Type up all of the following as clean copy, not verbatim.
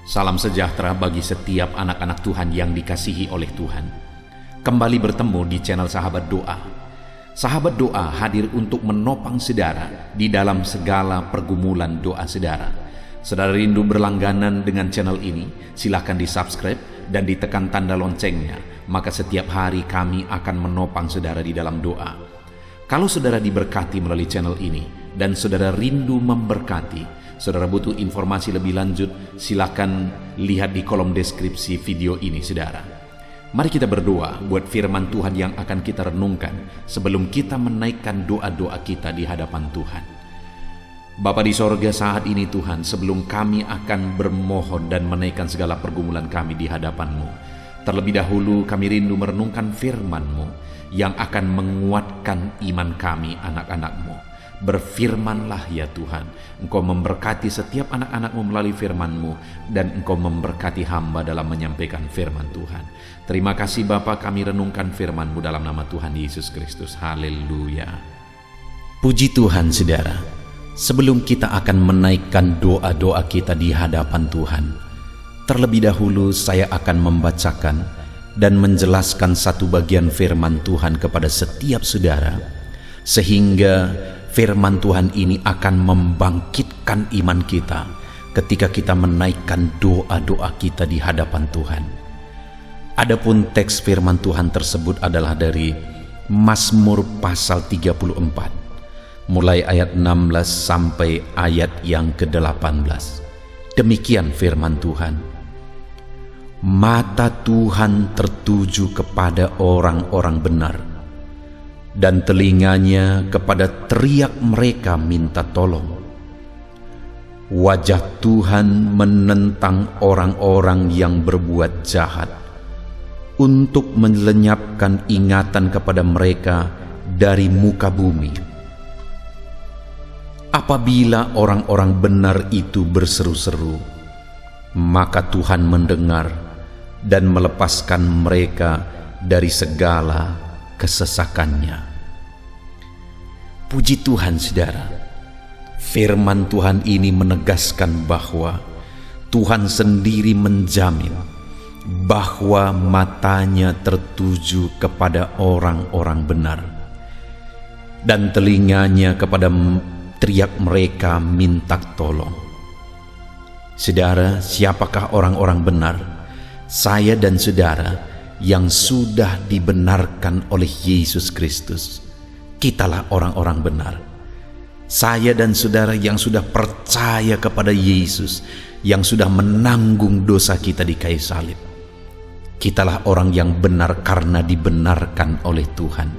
Salam sejahtera bagi setiap anak-anak Tuhan yang dikasihi oleh Tuhan. Kembali bertemu di channel Sahabat Doa. Sahabat Doa hadir untuk menopang saudara di dalam segala pergumulan doa saudara. Saudara rindu berlangganan dengan channel ini, silakan di-subscribe dan ditekan tanda loncengnya, maka setiap hari kami akan menopang saudara di dalam doa. Kalau saudara diberkati melalui channel ini dan saudara rindu memberkati, saudara butuh informasi lebih lanjut, silakan lihat di kolom deskripsi video ini saudara. Mari kita berdoa buat firman Tuhan yang akan kita renungkan sebelum kita menaikkan doa-doa kita di hadapan Tuhan. Bapa di sorga, saat ini Tuhan, sebelum kami akan bermohon dan menaikkan segala pergumulan kami di hadapan-Mu, terlebih dahulu kami rindu merenungkan firman-Mu yang akan menguatkan iman kami anak-anak-Mu. Berfirmanlah ya Tuhan, Engkau memberkati setiap anak-anak-Mu melalui firman-Mu, dan Engkau memberkati hamba dalam menyampaikan firman Tuhan. Terima kasih Bapa, kami renungkan firman-Mu dalam nama Tuhan Yesus Kristus. Haleluya. Puji Tuhan saudara, sebelum kita akan menaikkan doa-doa kita di hadapan Tuhan, terlebih dahulu saya akan membacakan dan menjelaskan satu bagian firman Tuhan kepada setiap saudara, sehingga firman Tuhan ini akan membangkitkan iman kita ketika kita menaikkan doa-doa kita di hadapan Tuhan. Adapun teks firman Tuhan tersebut adalah dari Mazmur pasal 34, mulai ayat 16 sampai ayat yang ke-18. Demikian firman Tuhan. Mata Tuhan tertuju kepada orang-orang benar, dan telinganya kepada teriak mereka minta tolong. Wajah Tuhan menentang orang-orang yang berbuat jahat, untuk melenyapkan ingatan kepada mereka dari muka bumi. Apabila orang-orang benar itu berseru-seru, maka Tuhan mendengar dan melepaskan mereka dari segala kesesakannya. Puji Tuhan saudara, firman Tuhan ini menegaskan bahwa Tuhan sendiri menjamin bahwa matanya tertuju kepada orang-orang benar, dan telinganya kepada teriak mereka minta tolong. Saudara, siapakah orang-orang benar? Saya dan saudara yang sudah dibenarkan oleh Yesus Kristus. Kitalah orang-orang benar. Saya dan saudara yang sudah percaya kepada Yesus, yang sudah menanggung dosa kita di kayu salib. Kitalah orang yang benar karena dibenarkan oleh Tuhan.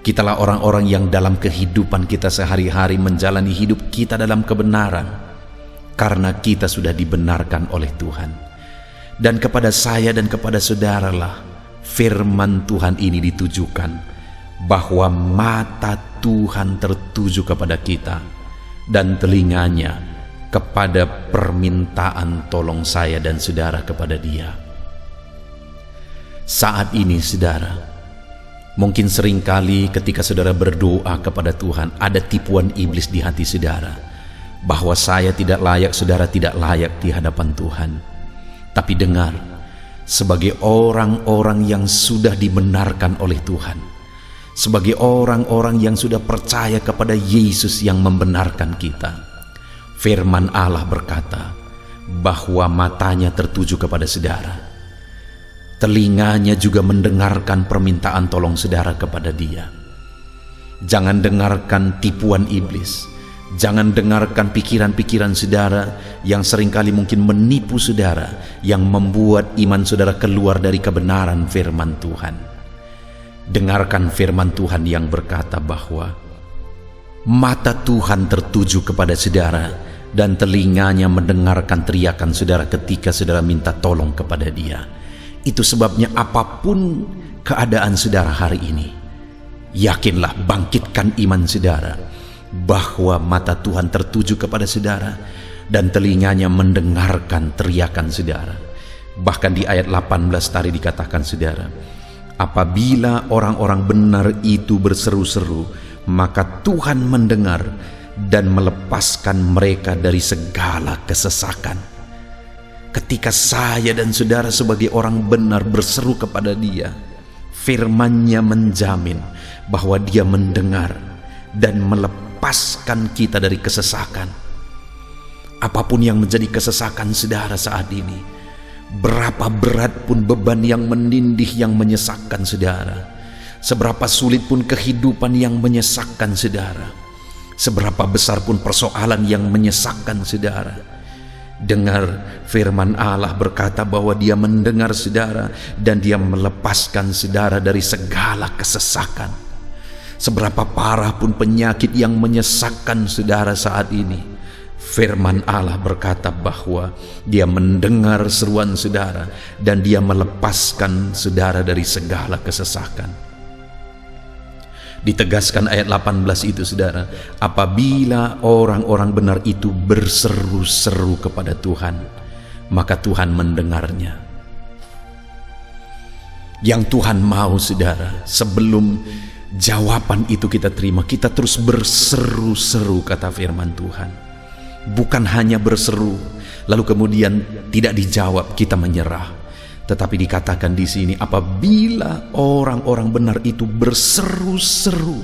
Kitalah orang-orang yang dalam kehidupan kita sehari-hari menjalani hidup kita dalam kebenaran, karena kita sudah dibenarkan oleh Tuhan. Dan kepada saya dan kepada saudaralah firman Tuhan ini ditujukan, bahwa mata Tuhan tertuju kepada kita, dan telinganya kepada permintaan tolong saya dan saudara kepada Dia. Saat ini saudara, mungkin seringkali ketika saudara berdoa kepada Tuhan, ada tipuan iblis di hati saudara, bahwa saya tidak layak, saudara tidak layak di hadapan Tuhan. Tapi dengar, sebagai orang-orang yang sudah dibenarkan oleh Tuhan, sebagai orang-orang yang sudah percaya kepada Yesus yang membenarkan kita, firman Allah berkata bahwa matanya tertuju kepada saudara, telinganya juga mendengarkan permintaan tolong saudara kepada Dia. Jangan dengarkan tipuan iblis, jangan dengarkan pikiran-pikiran saudara yang seringkali mungkin menipu saudara, yang membuat iman saudara keluar dari kebenaran firman Tuhan. Dengarkan firman Tuhan yang berkata bahwa mata Tuhan tertuju kepada saudara, dan telinganya mendengarkan teriakan saudara ketika saudara minta tolong kepada Dia. Itu sebabnya apapun keadaan saudara hari ini, yakinlah, bangkitkan iman saudara, bahwa mata Tuhan tertuju kepada saudara, dan telinganya mendengarkan teriakan saudara. Bahkan di ayat 18 tadi dikatakan saudara, apabila orang-orang benar itu berseru-seru, maka Tuhan mendengar dan melepaskan mereka dari segala kesesakan. ketika saya dan saudara sebagai orang benar berseru kepada Dia, firman-Nya menjamin bahwa Dia mendengar dan melepaskan kita dari kesesakan. Apapun yang menjadi kesesakan saudara saat ini, berapa berat pun beban yang menindih yang menyesakkan saudara, seberapa sulit pun kehidupan yang menyesakkan saudara, seberapa besar pun persoalan yang menyesakkan saudara, dengar firman Allah berkata bahwa Dia mendengar saudara dan Dia melepaskan saudara dari segala kesesakan. Seberapa parah pun penyakit yang menyesakkan saudara saat ini, firman Allah berkata bahwa Dia mendengar seruan saudara dan Dia melepaskan saudara dari segala kesesakan. Ditegaskan ayat 18 itu saudara, apabila orang-orang benar itu berseru-seru kepada Tuhan, maka Tuhan mendengarnya. Yang Tuhan mau saudara, sebelum jawaban itu kita terima, kita terus berseru-seru kata firman Tuhan. Bukan hanya berseru lalu kemudian tidak dijawab kita menyerah, tetapi dikatakan di sini apabila orang-orang benar itu berseru-seru,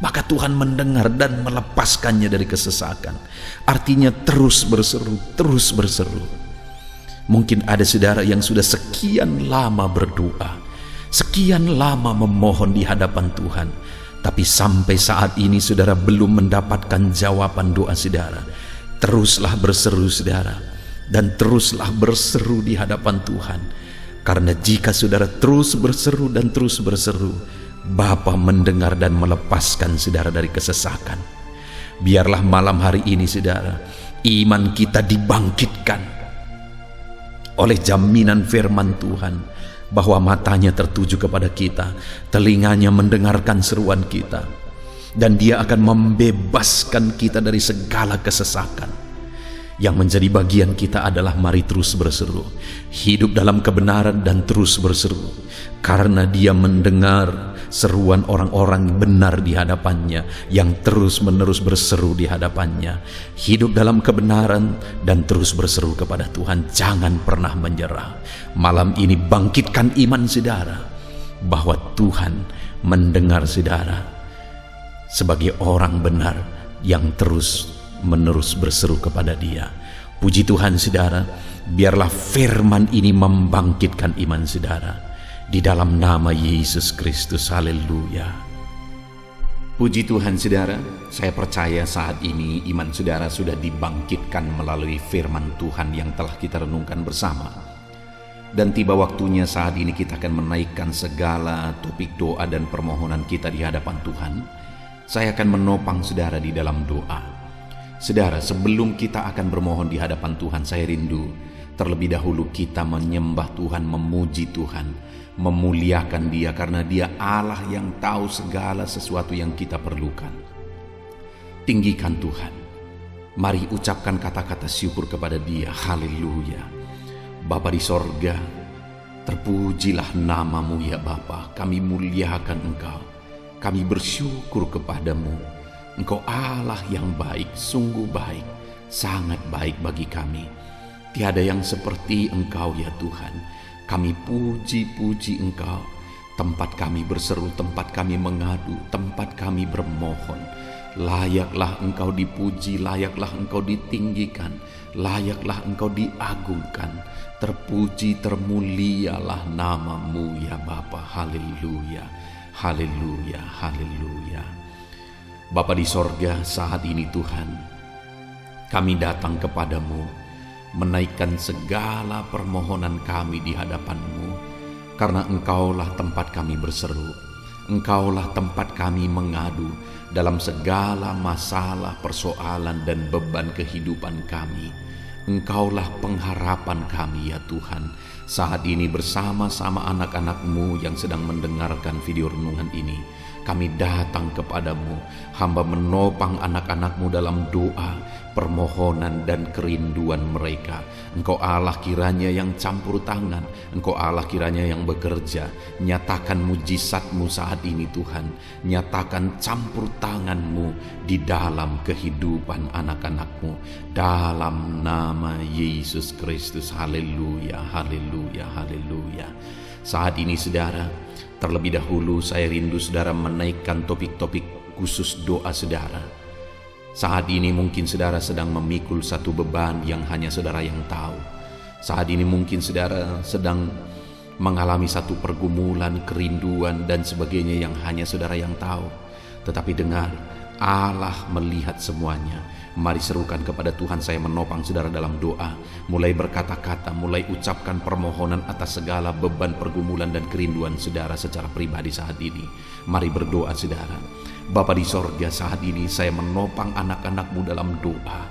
maka Tuhan mendengar dan melepaskannya dari kesesakan. Artinya terus berseru, terus berseru. Mungkin ada saudara yang sudah sekian lama berdoa, sekian lama memohon di hadapan Tuhan, tapi sampai saat ini saudara belum mendapatkan jawaban doa saudara. Teruslah berseru saudara, dan teruslah berseru di hadapan Tuhan. Karena jika saudara terus berseru dan terus berseru, Bapa mendengar dan melepaskan saudara dari kesesakan. Biarlah malam hari ini saudara, iman kita dibangkitkan oleh jaminan firman Tuhan, bahwa matanya tertuju kepada kita, telinganya mendengarkan seruan kita, dan Dia akan membebaskan kita dari segala kesesakan. Yang menjadi bagian kita adalah mari terus berseru, hidup dalam kebenaran dan terus berseru, karena Dia mendengar seruan orang-orang benar di hadapannya, yang terus-menerus berseru di hadapannya. Hidup dalam kebenaran dan terus berseru kepada Tuhan, jangan pernah menyerah. Malam ini bangkitkan iman saudara, bahwa Tuhan mendengar saudara sebagai orang benar yang terus-menerus berseru kepada Dia. Puji Tuhan saudara, biarlah firman ini membangkitkan iman saudara, di dalam nama Yesus Kristus. Haleluya. Puji Tuhan saudara, saya percaya saat ini iman saudara sudah dibangkitkan melalui firman Tuhan yang telah kita renungkan bersama. Dan tiba waktunya saat ini kita akan menaikkan segala topik doa dan permohonan kita di hadapan Tuhan. Saya akan menopang saudara di dalam doa. Saudara, sebelum kita akan bermohon di hadapan Tuhan, saya rindu terlebih dahulu kita menyembah Tuhan, memuji Tuhan, memuliakan Dia, karena Dia Allah yang tahu segala sesuatu yang kita perlukan. Tinggikan Tuhan, mari ucapkan kata-kata syukur kepada Dia. Haleluya. Bapa di sorga, terpujilah nama-Mu ya Bapa. Kami muliakan Engkau, kami bersyukur kepadamu. Engkau Allah yang baik, sungguh baik, sangat baik bagi kami. Tiada yang seperti Engkau ya Tuhan. Kami puji-puji Engkau. Tempat kami berseru, tempat kami mengadu, tempat kami bermohon. Layaklah Engkau dipuji, layaklah Engkau ditinggikan, layaklah Engkau diagungkan. Terpuji, termulialah nama-Mu ya Bapa. Haleluya, haleluya, haleluya. Bapa di sorga, saat ini Tuhan, kami datang kepadamu, menaikkan segala permohonan kami di hadapan-Mu, karena Engkaulah tempat kami berseru, Engkaulah tempat kami mengadu dalam segala masalah, persoalan, dan beban kehidupan kami. Engkaulah pengharapan kami ya Tuhan. Saat ini bersama-sama anak-anak-Mu yang sedang mendengarkan video renungan ini, Kami datang kepadamu, hamba menopang anak-anakmu dalam doa, permohonan dan kerinduan mereka. Engkau Allah kiranya yang campur tangan, Engkau Allah kiranya yang bekerja. Nyatakan mujizat-Mu saat ini Tuhan, nyatakan campur tangan-Mu di dalam kehidupan anak-anak-Mu, dalam nama Yesus Kristus. Haleluya, haleluya, haleluya. Saat ini saudara, terlebih dahulu saya rindu saudara menaikkan topik-topik khusus doa saudara. Saat ini mungkin saudara sedang memikul satu beban yang hanya saudara yang tahu. Saat ini mungkin saudara sedang mengalami satu pergumulan, kerinduan dan sebagainya yang hanya saudara yang tahu. Tetapi dengar, Allah melihat semuanya. Mari serukan kepada Tuhan, saya menopang saudara dalam doa. Mulai berkata-kata, mulai ucapkan permohonan atas segala beban, pergumulan dan kerinduan saudara secara pribadi saat ini. Mari berdoa saudara. Bapa di sorga, saat ini saya menopang anak-anakmu dalam doa.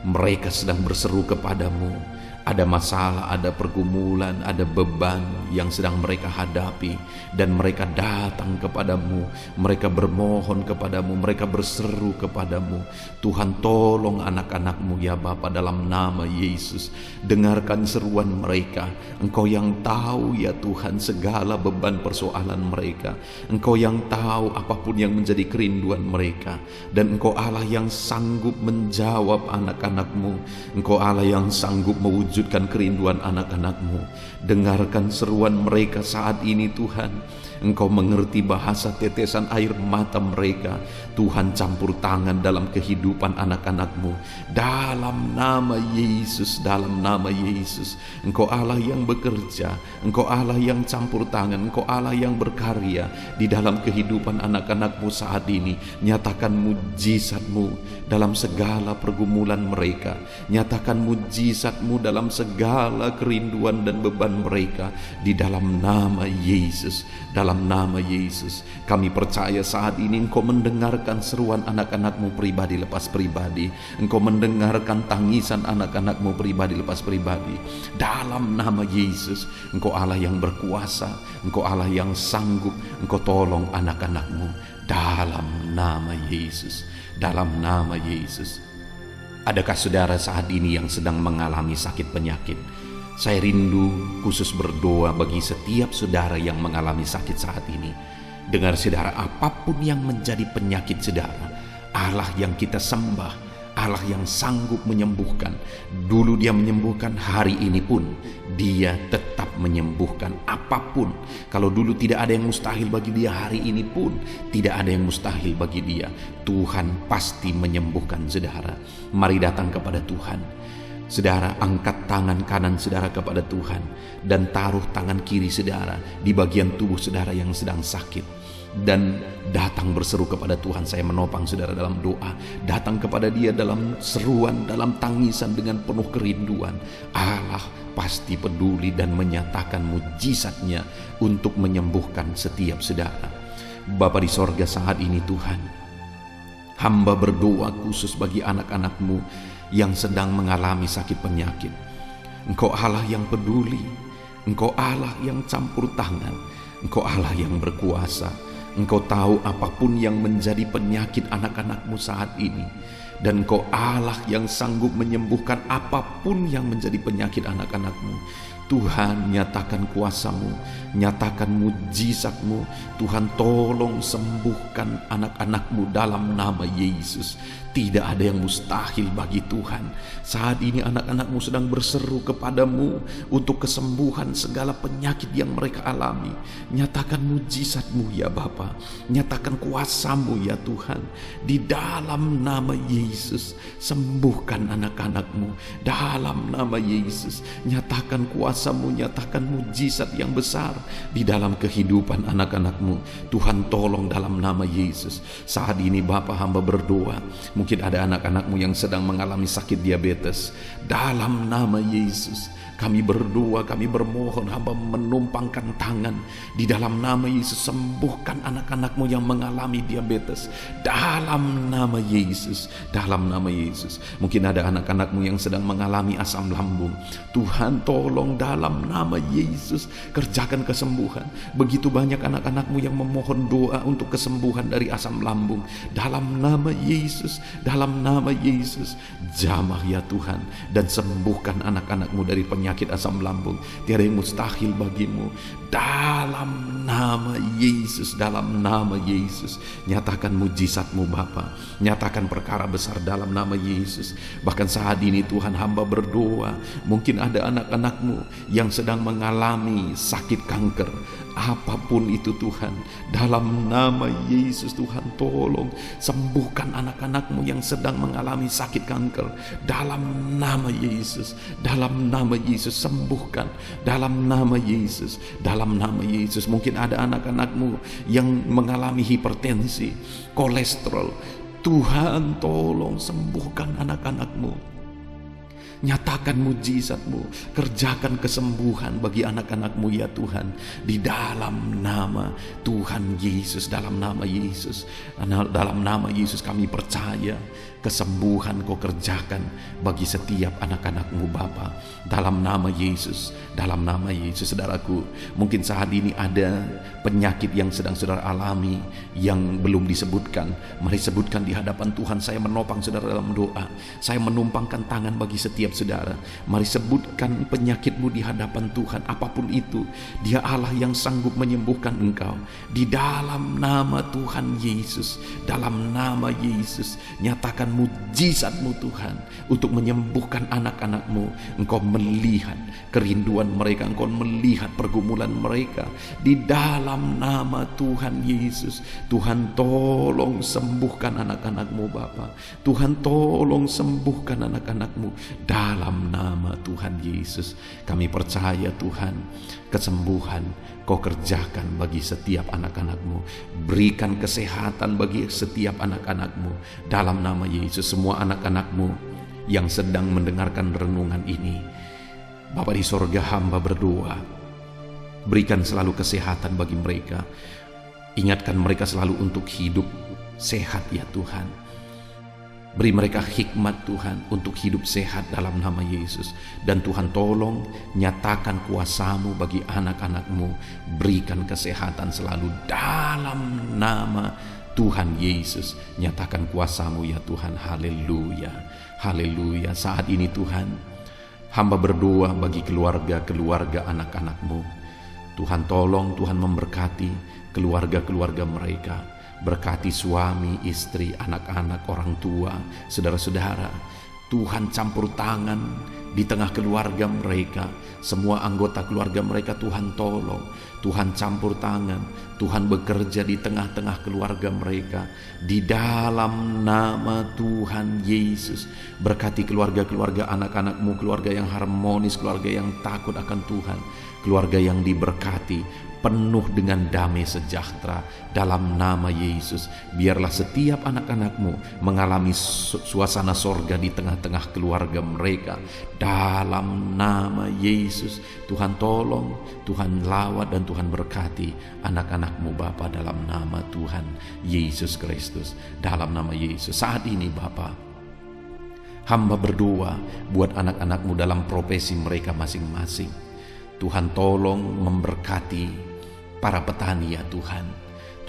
Mereka sedang berseru kepadamu. Ada masalah, ada pergumulan, ada beban yang sedang mereka hadapi. Dan mereka datang kepadamu, mereka bermohon kepadamu, mereka berseru kepadamu. Tuhan tolong anak-anakmu ya Bapa, dalam nama Yesus. Dengarkan seruan mereka. Engkau yang tahu ya Tuhan segala beban persoalan mereka. Engkau yang tahu apapun yang menjadi kerinduan mereka. Dan Engkau Allah yang sanggup menjawab anak-anakmu. Engkau Allah yang sanggup mewujudkan kerinduan anak-anakmu. Dengarkan seruan mereka saat ini Tuhan. Engkau mengerti bahasa tetesan air mata mereka. Tuhan campur tangan dalam kehidupan anak-anakmu. Dalam nama Yesus, dalam nama Yesus. Engkau Allah yang bekerja. Engkau Allah yang campur tangan. Engkau Allah yang berkarya di dalam kehidupan anak-anakmu saat ini. Nyatakan mujizat-Mu dalam segala pergumulan mereka. Nyatakan mujizat-Mu dalam segala kerinduan dan beban mereka. Di dalam nama Yesus, dalam nama Yesus, kami percaya saat ini Engkau mendengarkan seruan anak-anakmu pribadi lepas pribadi. Engkau mendengarkan tangisan anak-anakmu pribadi lepas pribadi. Dalam nama Yesus, Engkau Allah yang berkuasa, Engkau Allah yang sanggup. Engkau tolong anak-anakmu dalam nama Yesus, dalam nama Yesus. Adakah saudara saat ini yang sedang mengalami sakit penyakit? Saya rindu khusus berdoa bagi setiap saudara yang mengalami sakit saat ini. Dengar saudara, apapun yang menjadi penyakit saudara, Allah yang kita sembah, Allah yang sanggup menyembuhkan. Dulu Dia menyembuhkan, hari ini pun Dia tetap menyembuhkan apapun. Kalau dulu tidak ada yang mustahil bagi Dia, hari ini pun tidak ada yang mustahil bagi Dia. Tuhan pasti menyembuhkan saudara. Mari datang kepada Tuhan. Saudara, angkat tangan kanan saudara kepada Tuhan dan taruh tangan kiri saudara di bagian tubuh saudara yang sedang sakit, dan datang berseru kepada Tuhan. Saya menopang saudara dalam doa. Datang kepada Dia dalam seruan, dalam tangisan dengan penuh kerinduan. Allah pasti peduli dan menyatakan mujizat-Nya untuk menyembuhkan setiap saudara. Bapa di sorga, saat ini Tuhan, hamba berdoa khusus bagi anak-anak-Mu yang sedang mengalami sakit penyakit. Engkau Allah yang peduli, Engkau Allah yang campur tangan, Engkau Allah yang berkuasa. Engkau tahu apapun yang menjadi penyakit anak-anakmu saat ini. Dan Engkau Allah yang sanggup menyembuhkan apapun yang menjadi penyakit anak-anakmu. Tuhan, nyatakan kuasa-Mu, nyatakan mujizat-Mu. Tuhan, tolong sembuhkan anak-anak-Mu dalam nama Yesus. Tidak ada yang mustahil bagi Tuhan. Saat ini anak-anak-Mu sedang berseru kepadamu untuk kesembuhan segala penyakit yang mereka alami. Nyatakan mujizat-Mu ya Bapa. Nyatakan kuasa-Mu ya Tuhan. Di dalam nama Yesus, sembuhkan anak-anak-Mu. Dalam nama Yesus, nyatakan kuasa-Mu, nyatakan mujizat yang besar di dalam kehidupan anak-anak-Mu. Tuhan, tolong dalam nama Yesus. Saat ini Bapa, hamba berdoa. Mungkin ada anak-anakmu yang sedang mengalami sakit diabetes. Dalam nama Yesus, kami berdoa, kami bermohon, hamba menumpangkan tangan. Di dalam nama Yesus, sembuhkan anak-anakmu yang mengalami diabetes. Dalam nama Yesus, dalam nama Yesus. Mungkin ada anak-anakmu yang sedang mengalami asam lambung. Tuhan, tolong dalam nama Yesus. Kerjakan kesembuhan. Begitu banyak anak-anak-Mu yang memohon doa untuk kesembuhan dari asam lambung. Dalam nama Yesus, dalam nama Yesus, jamah ya Tuhan, dan sembuhkan anak-anak-Mu dari penyakit asam lambung. Tiada yang mustahil bagimu. Dalam nama Yesus, dalam nama Yesus, nyatakan mujizat-Mu Bapa, nyatakan perkara besar dalam nama Yesus. Bahkan saat ini Tuhan, hamba berdoa, mungkin ada anak-anak-Mu yang sedang mengalami sakit kanker, apapun itu Tuhan, dalam nama Yesus Tuhan, tolong sembuhkan anak-anak-Mu yang sedang mengalami sakit kanker, dalam nama Yesus, dalam nama Yesus, sembuhkan dalam nama Yesus, dalam nama Yesus. Mungkin ada anak-anak-Mu yang mengalami hipertensi, kolesterol, Tuhan tolong sembuhkan anak-anak-Mu. Nyatakan mujizat-Mu, kerjakan kesembuhan bagi anak-anak-Mu ya Tuhan, di dalam nama Tuhan Yesus, dalam nama Yesus. Dalam nama Yesus kami percaya kesembuhan Kau kerjakan bagi setiap anak-anak-Mu Bapa, dalam nama Yesus, dalam nama Yesus. Saudaraku, mungkin saat ini ada penyakit yang sedang saudara alami yang belum disebutkan. Mari sebutkan di hadapan Tuhan. Saya menopang saudara dalam doa, saya menumpangkan tangan bagi setiap saudara. Mari sebutkan penyakitmu di hadapan Tuhan, apapun itu. Dia Allah yang sanggup menyembuhkan engkau, di dalam nama Tuhan Yesus, dalam nama Yesus. Nyatakan mujizat-Mu Tuhan untuk menyembuhkan anak-anak-Mu. Engkau melihat kerinduan mereka, Engkau melihat pergumulan mereka, di dalam nama Tuhan Yesus. Tuhan tolong sembuhkan anak-anak-Mu Bapa, Tuhan tolong sembuhkan anak-anak-Mu dalam nama Tuhan Yesus. Kami percaya Tuhan, kesembuhan Kau kerjakan bagi setiap anak-anak-Mu. Berikan kesehatan bagi setiap anak-anak-Mu dalam nama Yesus. Semua anak-anak-Mu yang sedang mendengarkan renungan ini, Bapa di sorga, hamba berdoa, berikan selalu kesehatan bagi mereka. Ingatkan mereka selalu untuk hidup sehat ya Tuhan. Beri mereka hikmat Tuhan untuk hidup sehat dalam nama Yesus. Dan Tuhan tolong nyatakan kuasa-Mu bagi anak-anak-Mu. Berikan kesehatan selalu dalam nama Tuhan Yesus. Nyatakan kuasa-Mu ya Tuhan. Haleluya, haleluya. Saat ini Tuhan, hamba berdoa bagi keluarga-keluarga anak-anak-Mu. Tuhan tolong, Tuhan memberkati keluarga-keluarga mereka. Berkati suami, istri, anak-anak, orang tua, saudara-saudara. Tuhan campur tangan di tengah keluarga mereka. Semua anggota keluarga mereka Tuhan tolong. Tuhan campur tangan. Tuhan bekerja di tengah-tengah keluarga mereka. Di dalam nama Tuhan Yesus. Berkati keluarga-keluarga anak-anak-Mu, keluarga yang harmonis, keluarga yang takut akan Tuhan, keluarga yang diberkati, penuh dengan damai sejahtera dalam nama Yesus. Biarlah setiap anak-anak-Mu mengalami suasana sorga di tengah-tengah keluarga mereka dalam nama Yesus. Tuhan tolong, Tuhan lawat, dan Tuhan berkati anak-anak-Mu Bapa dalam nama Tuhan Yesus Kristus, dalam nama Yesus. Saat ini Bapa, hamba berdoa buat anak-anak-Mu dalam profesi mereka masing-masing. Tuhan tolong memberkati para petani ya Tuhan.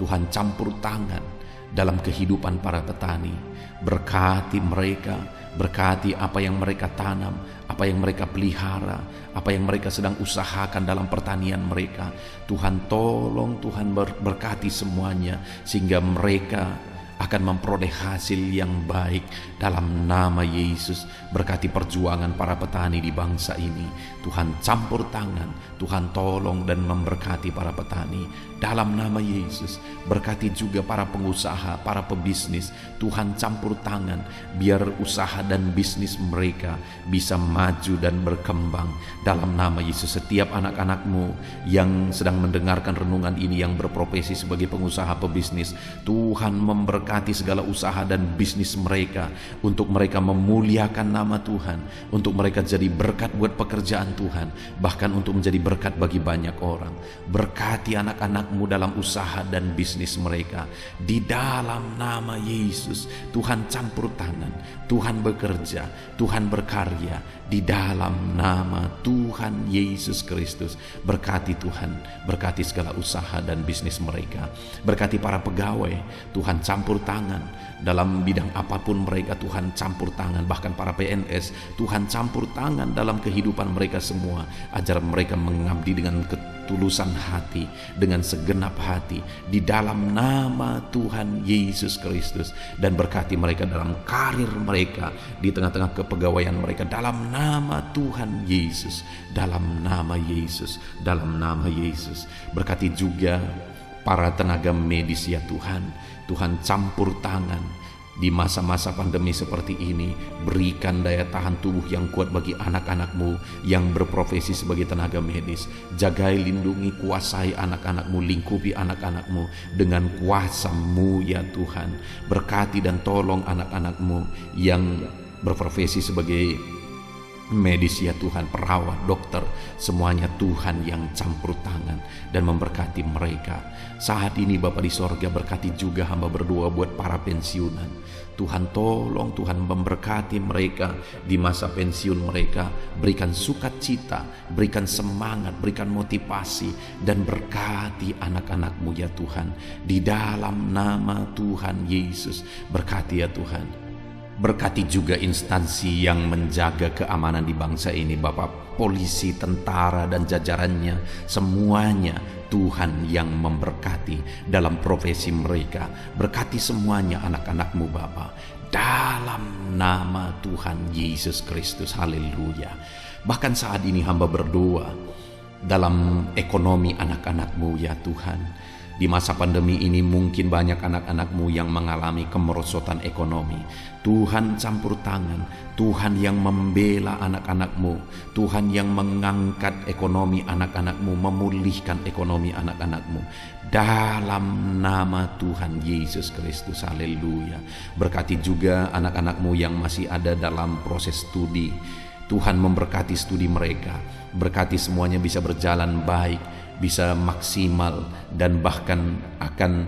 Tuhan campur tangan dalam kehidupan para petani. Berkati mereka, berkati apa yang mereka tanam, apa yang mereka pelihara, apa yang mereka sedang usahakan dalam pertanian mereka. Tuhan tolong, Tuhan berkati semuanya, sehingga mereka akan memperoleh hasil yang baik dalam nama Yesus. Berkati perjuangan para petani di bangsa ini. Tuhan campur tangan, Tuhan tolong dan memberkati para petani dalam nama Yesus. Berkati juga para pengusaha, para pebisnis. Tuhan campur tangan biar usaha dan bisnis mereka bisa maju dan berkembang dalam nama Yesus. Setiap anak-anak-Mu yang sedang mendengarkan renungan ini yang berprofesi sebagai pengusaha pebisnis, Tuhan memberkati memberkati segala usaha dan bisnis mereka, untuk mereka memuliakan nama Tuhan, untuk mereka jadi berkat buat pekerjaan Tuhan, bahkan untuk menjadi berkat bagi banyak orang. Berkati anak-anak-Mu dalam usaha dan bisnis mereka, di dalam nama Yesus. Tuhan campur tangan, Tuhan bekerja, Tuhan berkarya, di dalam nama Tuhan Yesus Kristus. Berkati Tuhan, berkati segala usaha dan bisnis mereka, berkati para pegawai, Tuhan campur tangan dalam bidang apapun mereka, Tuhan campur tangan, bahkan para PNS, Tuhan campur tangan dalam kehidupan mereka semua. Ajar mereka mengabdi dengan ketulusan hati, dengan segenap hati, di dalam nama Tuhan Yesus Kristus. Dan berkati mereka dalam karir mereka, di tengah-tengah kepegawaian mereka, dalam nama Tuhan Yesus, dalam nama Yesus, dalam nama Yesus. Berkati juga para tenaga medis ya Tuhan. Tuhan campur tangan di masa-masa pandemi seperti ini. Berikan daya tahan tubuh yang kuat bagi anak-anak-Mu yang berprofesi sebagai tenaga medis. Jagai, lindungi, kuasai anak-anak-Mu, lingkupi anak-anak-Mu dengan kuasa-Mu ya Tuhan. Berkati dan tolong anak-anak-Mu yang berprofesi sebagai medis ya Tuhan, perawat, dokter, semuanya Tuhan yang campur tangan dan memberkati mereka. Saat ini Bapa di sorga, berkati juga hamba berdoa buat para pensiunan. Tuhan tolong, Tuhan memberkati mereka di masa pensiun mereka. Berikan sukacita, berikan semangat, berikan motivasi, dan berkati anak-anak-Mu ya Tuhan, di dalam nama Tuhan Yesus. Berkati ya Tuhan. Berkati juga instansi yang menjaga keamanan di bangsa ini, Bapak, polisi, tentara, dan jajarannya, semuanya Tuhan yang memberkati dalam profesi mereka. Berkati semuanya anak-anak-Mu Bapa, dalam nama Tuhan Yesus Kristus. Haleluya. Bahkan saat ini hamba berdoa dalam ekonomi anak-anak-Mu ya Tuhan. Di masa pandemi ini mungkin banyak anak-anak-Mu yang mengalami kemerosotan ekonomi. Tuhan campur tangan, Tuhan yang membela anak-anak-Mu, Tuhan yang mengangkat ekonomi anak-anak-Mu, memulihkan ekonomi anak-anak-Mu, dalam nama Tuhan Yesus Kristus. Haleluya. Berkati juga anak-anak-Mu yang masih ada dalam proses studi. Tuhan memberkati studi mereka, berkati semuanya bisa berjalan baik, bisa maksimal, dan bahkan akan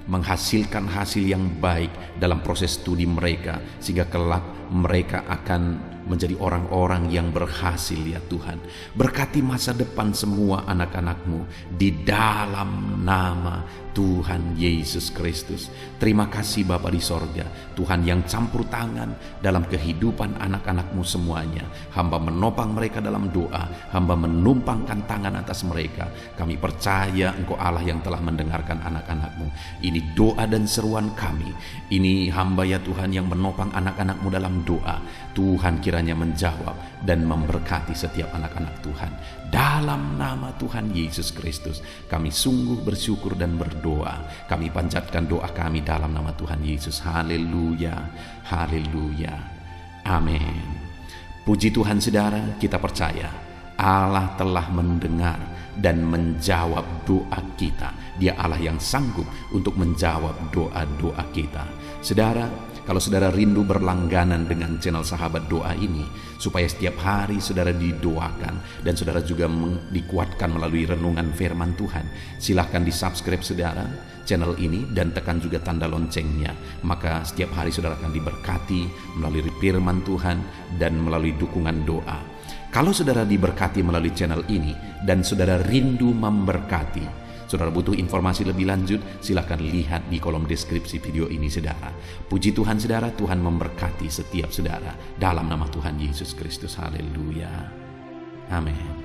menghasilkan hasil yang baik dalam proses studi mereka, sehingga kelak mereka akan menjadi orang-orang yang berhasil ya Tuhan. Berkati masa depan semua anak-anak-Mu di dalam nama Tuhan Yesus Kristus. Terima kasih Bapa di sorga, Tuhan yang campur tangan dalam kehidupan anak-anak-Mu semuanya. Hamba menopang mereka dalam doa, hamba menumpangkan tangan atas mereka. Kami percaya Engkau Allah yang telah mendengarkan anak-anak-Mu. Ini doa dan seruan kami. Ini hamba ya Tuhan yang menopang anak-anak-Mu dalam doa. Tuhan kiranya menjawab dan memberkati setiap anak-anak Tuhan. Dalam nama Tuhan Yesus Kristus, kami sungguh bersyukur dan berdoa. Kami panjatkan doa kami dalam nama Tuhan Yesus. Haleluya, haleluya, amin. Puji Tuhan saudara, kita percaya Allah telah mendengar dan menjawab doa kita. Dia Allah yang sanggup untuk menjawab doa-doa kita. Saudara, kalau saudara rindu berlangganan dengan channel Sahabat Doa ini, supaya setiap hari saudara didoakan dan saudara juga dikuatkan melalui renungan firman Tuhan, silahkan di subscribe saudara channel ini dan tekan juga tanda loncengnya. Maka setiap hari saudara akan diberkati melalui firman Tuhan dan melalui dukungan doa. Kalau saudara diberkati melalui channel ini dan saudara rindu memberkati, saudara butuh informasi lebih lanjut, silakan lihat di kolom deskripsi video ini saudara. Puji Tuhan saudara, Tuhan memberkati setiap saudara dalam nama Tuhan Yesus Kristus. Haleluya, amin.